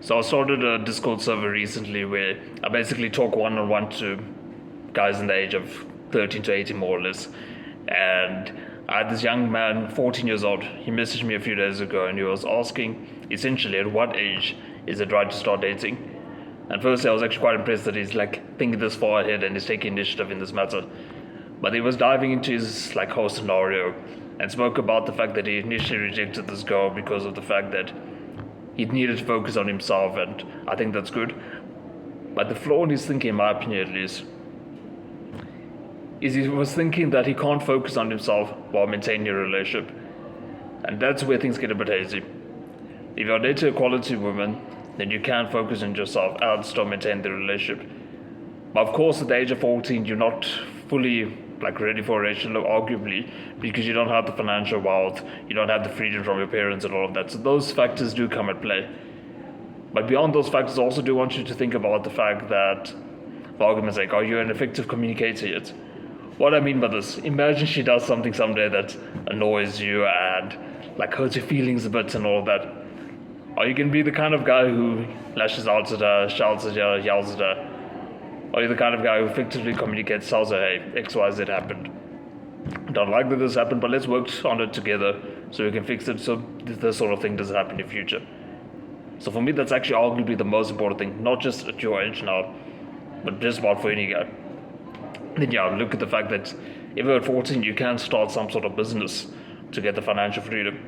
So I started a Discord server recently where I basically talk one-on-one to guys in the age of 13 to 18 more or less. And I had this young man, 14 years old. He messaged me a few days ago and he was asking essentially at what age is it right to start dating. And firstly, I was actually quite impressed that he's like thinking this far ahead and he's taking initiative in this matter. But he was diving into his like whole scenario and spoke about the fact that he initially rejected this girl because of the fact that he needed to focus on himself, and I think that's good. But the flaw in his thinking, in my opinion at least, is he was thinking that he can't focus on himself while maintaining a relationship. And that's where things get a bit hazy. If you're dating a quality woman, then you can focus on yourself and still maintain the relationship. But of course, at the age of 14, you're not fully like ready for a relationship, arguably, because you don't have the financial wealth, you don't have the freedom from your parents and all of that. So those factors do come at play. But beyond those factors, I also do want you to think about the fact that, for argument's sake, are you an effective communicator yet? What I mean by this, imagine she does something someday that annoys you and like hurts your feelings a bit and all of that. Are you going to be the kind of guy who lashes out at her, shouts at her, yells at her? Are you the kind of guy who effectively communicates, tells her, hey, XYZ happened. Don't like that this happened, but let's work on it together so we can fix it so this sort of thing doesn't happen in the future. So for me, that's actually arguably the most important thing, not just at your age now, but just about for any guy. Then yeah, look at the fact that if you're at 14, you can start some sort of business to get the financial freedom.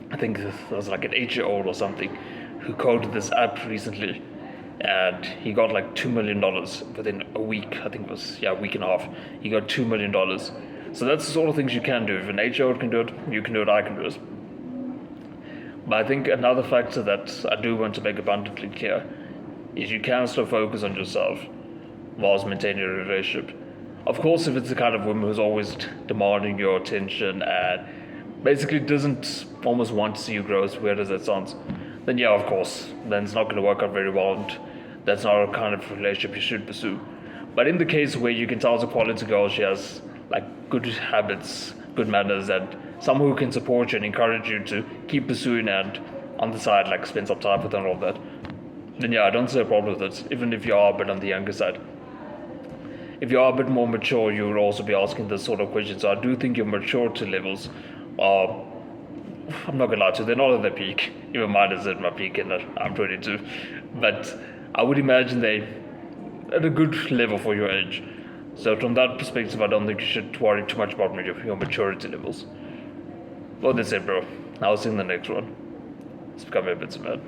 I think there was like an 8-year-old or something who coded this app recently, and he got like $2 million within a week. I think it was, a week and a half. He got $2 million. So that's the sort of things you can do. If an 8-year-old can do it, you can do it, I can do it. But I think another factor that I do want to make abundantly clear is you can still focus on yourself whilst maintaining a relationship. Of course, if it's the kind of woman who's always demanding your attention and basically doesn't almost want to see you grow, as weird as that sounds, then yeah, of course, then it's not going to work out very well, and that's not a kind of relationship you should pursue. But in the case where you can tell it's a quality girl, she has like good habits, good manners, and someone who can support you and encourage you to keep pursuing and on the side like spend some time with her and all that, then yeah, I don't see a problem with it, even if you are a bit on the younger side. If you are a bit more mature, you would also be asking this sort of questions. So I do think your maturity levels are, I'm not gonna lie to you, they're not at their peak. Even mine is at my peak, and I'm 22. But I would imagine they at a good level for your age. So from that perspective, I don't think you should worry too much about your maturity levels. Well, that's it, bro. I'll see you in the next one. It's becoming a bit sad.